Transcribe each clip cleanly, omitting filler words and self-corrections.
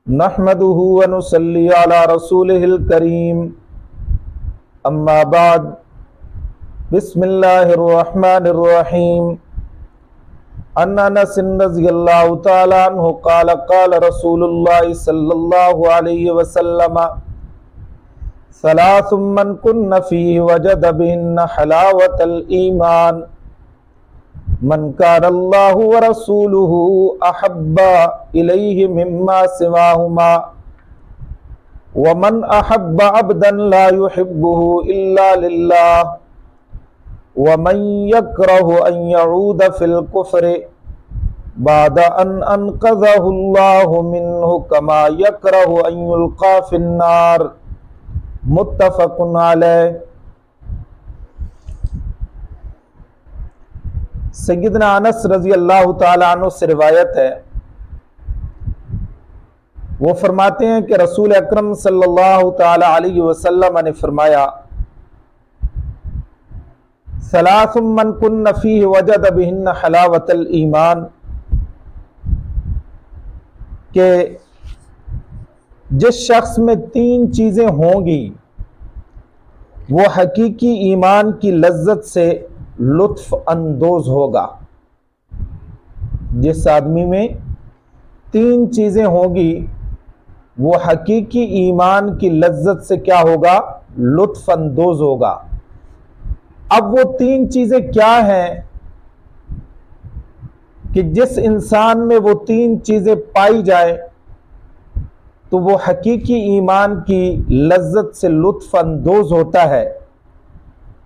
نحمده ونصلي على رسوله الكريم اما بعد بسم الله الرحمن الرحيم عن انس رضي الله تعالى عنه قال قال رسول الله صلى الله عليه وسلم ثلاث من كن فيه وجد بهن حلاوة الإيمان من كان الله ورسوله أحب إليه مما سواهما ومن أحب عبدا لا يحبه إلا لله ومن يكره أن يعود في الكفر بعد أن أنقذه الله منه كما يكره أن يلقى في النار متفق علیہ۔ سیدنا انس رضی اللہ تعالیٰ عنہ سے روایت ہے، وہ فرماتے ہیں کہ رسول اکرم صلی اللہ تعالیٰ علیہ وسلم نے فرمایا ثلاث من کن فیہ وجد بہن حلاوۃ الایمان، کہ جس شخص میں تین چیزیں ہوں گی وہ حقیقی ایمان کی لذت سے لطف اندوز ہوگا۔ جس آدمی میں تین چیزیں ہوں گی وہ حقیقی ایمان کی لذت سے کیا ہوگا؟ لطف اندوز ہوگا۔ اب وہ تین چیزیں کیا ہیں کہ جس انسان میں وہ تین چیزیں پائی جائے تو وہ حقیقی ایمان کی لذت سے لطف اندوز ہوتا ہے۔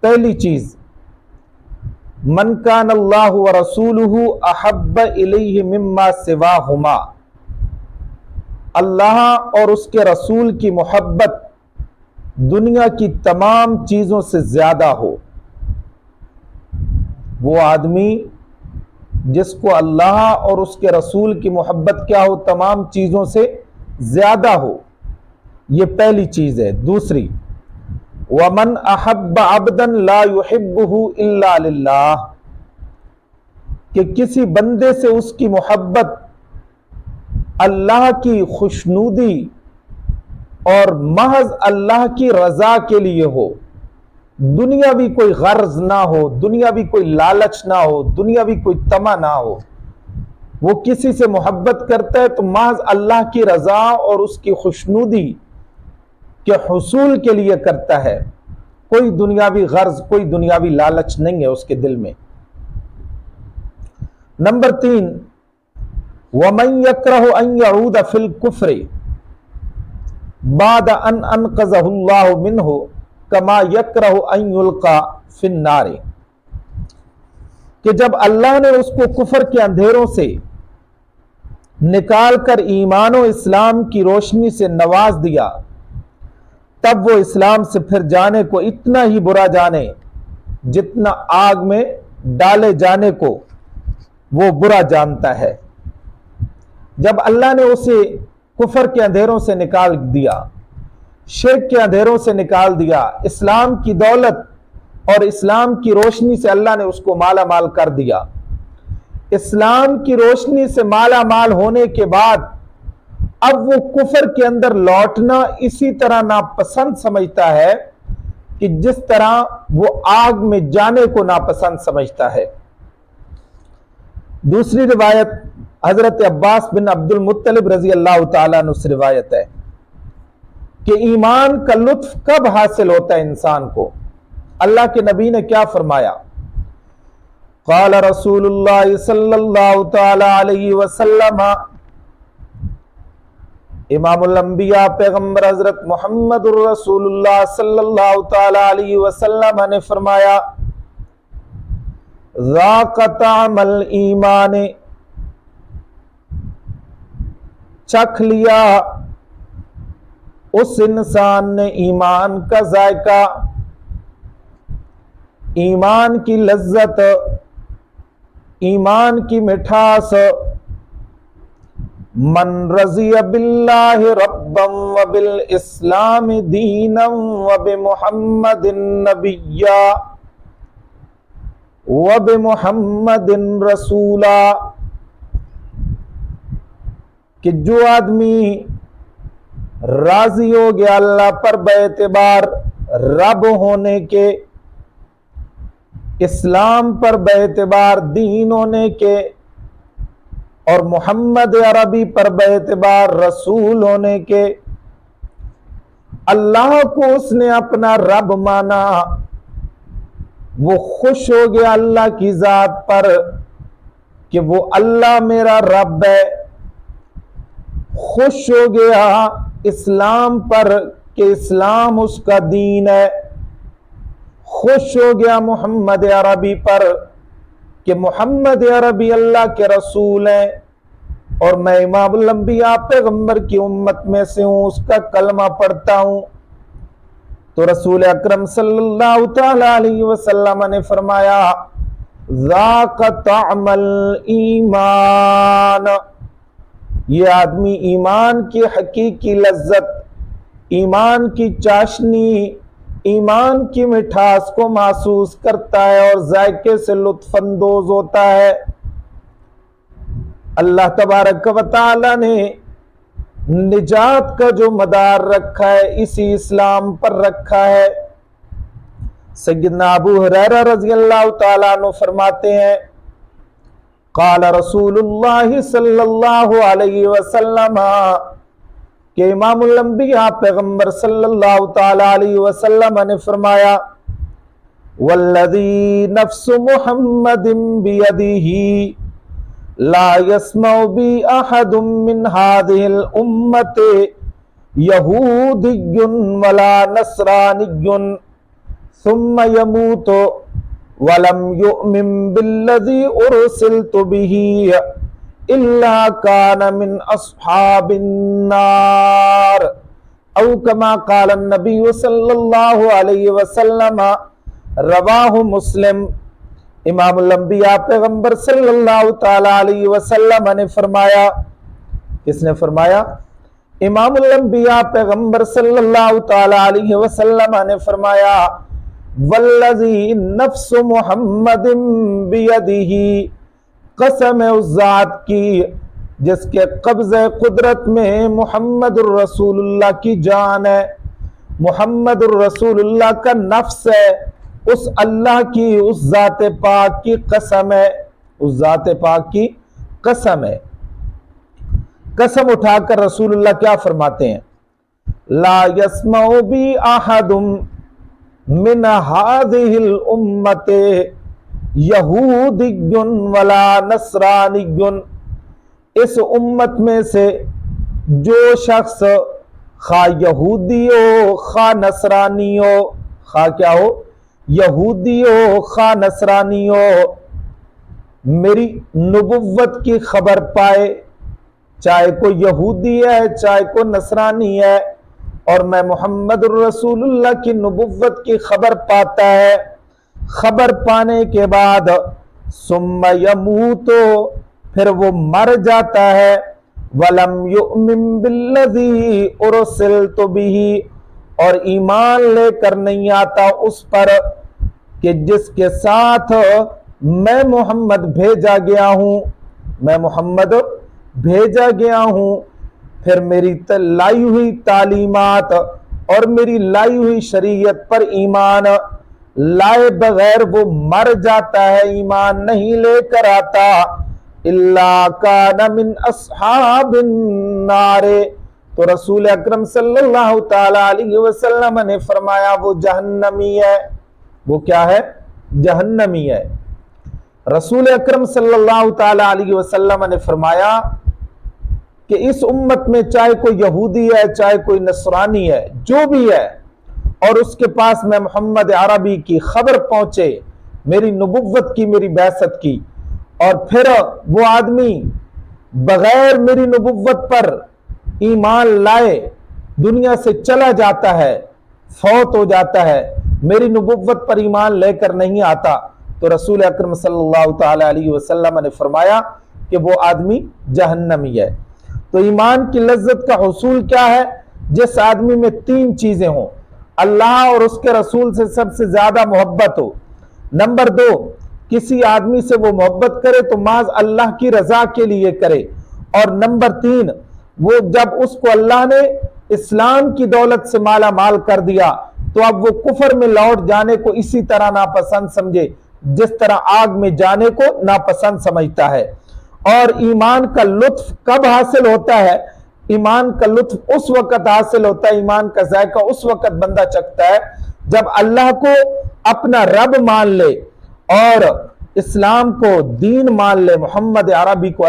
پہلی چیز، من کان اللہ ورسولہ احب الیہ مما سواہما، اللہ اور اس کے رسول کی محبت دنیا کی تمام چیزوں سے زیادہ ہو۔ وہ آدمی جس کو اللہ اور اس کے رسول کی محبت کیا ہو؟ تمام چیزوں سے زیادہ ہو، یہ پہلی چیز ہے۔ دوسری، وَمَنْ أَحَبَّ عَبْدًا لَا يُحِبُّهُ إِلَّا لِلَّهِ، کہ کسی بندے سے اس کی محبت اللہ کی خوشنودی اور محض اللہ کی رضا کے لیے ہو، دنیاوی کوئی غرض نہ ہو، دنیاوی کوئی لالچ نہ ہو، دنیاوی کوئی طمع نہ ہو۔ وہ کسی سے محبت کرتا ہے تو محض اللہ کی رضا اور اس کی خوشنودی کے حصول کے لیے کرتا ہے، کوئی دنیاوی غرض، کوئی دنیاوی لالچ نہیں ہے اس کے دل میں۔ نمبر 3، وَمَن يَكْرَهُ أَن يَعُودَ فِي الْكُفْرِ بَعْدَ أَنْ أَنْقَذَهُ اللَّهُ مِنْهُ كَمَا يَكْرَهُ أَن يُلْقَى فِي النَّارِ، کہ جب اللہ نے اس کو کفر کے اندھیروں سے نکال کر ایمان و اسلام کی روشنی سے نواز دیا، تب وہ اسلام سے پھر جانے کو اتنا ہی برا جانے جتنا آگ میں ڈالے جانے کو وہ برا جانتا ہے۔ جب اللہ نے اسے کفر کے اندھیروں سے نکال دیا، شرک کے اندھیروں سے نکال دیا، اسلام کی دولت اور اسلام کی روشنی سے اللہ نے اس کو مالا مال کر دیا، اسلام کی روشنی سے مالا مال ہونے کے بعد اب وہ کفر کے اندر لوٹنا اسی طرح ناپسند سمجھتا ہے کہ جس طرح وہ آگ میں جانے کو ناپسند سمجھتا ہے۔ دوسری روایت حضرت عباس بن عبد المطلب رضی اللہ تعالیٰ عنہ سے روایت ہے کہ ایمان کا لطف کب حاصل ہوتا ہے انسان کو؟ اللہ کے نبی نے کیا فرمایا؟ قال رسول اللہ صلی اللہ تعالی علیہ وسلم، امام الانبیاء پیغمبر حضرت محمد الرسول اللہ صلی اللہ تعالی علیہ وسلم نے فرمایا ذاق طعم الایمان، چکھ لیا اس انسان نے ایمان کا ذائقہ، ایمان کی لذت، ایمان کی مٹھاس۔ من رضی باللہ ربا وبالاسلام دینا وبمحمد نبیا وبمحمد رسولا، کہ جو آدمی راضی ہو گیا اللہ پر باعتبار رب ہونے کے، اسلام پر باعتبار دین ہونے کے، اور محمد عربی پر باعتبار رسول ہونے کے۔ اللہ کو اس نے اپنا رب مانا، وہ خوش ہو گیا اللہ کی ذات پر کہ وہ اللہ میرا رب ہے، خوش ہو گیا اسلام پر کہ اسلام اس کا دین ہے، خوش ہو گیا محمد عربی پر کہ محمد عربی اللہ کے رسول ہیں، اور میں امام الانبیاء پیغمبر کی امت میں سے ہوں، اس کا کلمہ پڑھتا ہوں۔ تو رسول اکرم صلی اللہ تعالی علیہ وسلم نے فرمایا ذاق طعم الایمان، یہ آدمی ایمان کی حقیقی لذت، ایمان کی چاشنی، ایمان کی مٹھاس کو محسوس کرتا ہے اور ذائقے سے لطف اندوز ہوتا ہے۔ اللہ تبارک و تعالی نے نجات کا جو مدار رکھا ہے اسی اسلام پر رکھا ہے۔ سیدنا ابو ہریرہ رضی اللہ تعالیٰ عنہ فرماتے ہیں قال رسول اللہ صلی اللہ علیہ وسلم کہ امام الانبیاء پیغمبر صلی اللہ تعالیٰ علیہ وسلم نے فرمایا والذی نفس محمد بیدہ لا يسمع بی احد من هذه الامة یہودی ولا نصرانی ثم يموت ولم يؤمن بالذی ارسلت به الا كان من اصحاب النار او كما قال النبی صلی اللہ علیہ وسلم، رواہ مسلم۔ امام الانبیاء پیغمبر صلی اللہ تعالی علیہ وسلم نے فرمایا، کس نے فرمایا؟ امام الانبیاء پیغمبر صلی اللہ تعالی علیہ وسلم نے فرمایا والذی نفس محمد بیدہ، قسم ہے اس ذات کی جس کے قبضہ قدرت میں محمد الرسول اللہ کی جان ہے، محمد الرسول اللہ کا نفس ہے، اس اللہ کی، اس ذات پاک کی قسم ہے، اس ذات پاک کی قسم ہے۔ قسم اٹھا کر رسول اللہ کیا فرماتے ہیں؟ لا يسمع بی احد من هذه الامت یہودی ولا نصرانی، اس امت میں سے جو شخص خواہ یہودی ہو خواہ نصرانی ہو، خواہ کیا ہو؟ یہودی ہو خواہ نصرانی ہو، میری نبوت کی خبر پائے، چاہے کوئی یہودی ہے چاہے کوئی نصرانی ہے، اور میں محمد الرسول اللہ کی نبوت کی خبر پاتا ہے، خبر پانے کے بعد ثم یموت، پھر وہ مر جاتا ہے، ولم یؤمن بالذی ارسلت بہ، اور ایمان لے کر نہیں آتا اس پر کہ جس کے ساتھ میں محمد بھیجا گیا ہوں، میں محمد بھیجا گیا ہوں، پھر میری لائی ہوئی تعلیمات اور میری لائی ہوئی شریعت پر ایمان لائے بغیر وہ مر جاتا ہے، ایمان نہیں لے کر آتا، الا کان من اصحاب النار، تو رسول اکرم صلی اللہ تعالی علیہ وسلم نے فرمایا وہ جہنمی ہے۔ وہ کیا ہے؟ جہنمی ہے۔ رسول اکرم صلی اللہ تعالی علیہ وسلم نے فرمایا کہ اس امت میں چاہے کوئی یہودی ہے چاہے کوئی نصرانی ہے، جو بھی ہے، اور اس کے پاس میں محمد عربی کی خبر پہنچے، میری نبوت کی، میری بعثت کی، اور پھر وہ آدمی بغیر میری نبوت پر ایمان لائے دنیا سے چلا جاتا ہے، فوت ہو جاتا ہے، میری نبوت پر ایمان لے کر نہیں آتا، تو رسول اکرم صلی اللہ تعالی علیہ وسلم نے فرمایا کہ وہ آدمی جہنمی ہے۔ تو ایمان کی لذت کا حصول کیا ہے؟ جس آدمی میں تین چیزیں ہوں، اللہ اور اس کے رسول سے سب سے زیادہ محبت ہو، نمبر دو، کسی آدمی سے وہ محبت کرے تو محض اللہ کی رضا کے لیے کرے، اور نمبر تین، وہ جب اس کو اللہ نے اسلام کی دولت سے مالا مال کر دیا تو اب وہ کفر میں لوٹ جانے کو اسی طرح ناپسند سمجھے جس طرح آگ میں جانے کو ناپسند سمجھتا ہے۔ اور ایمان کا لطف کب حاصل ہوتا ہے؟ ایمان کا لطف اس وقت حاصل ہوتا ہے، ایمان کا ذائقہ اس وقت بندہ چکھتا ہے جب اللہ کو اپنا رب مان لے اور اسلام کو دین مان لے، محمد عربی کو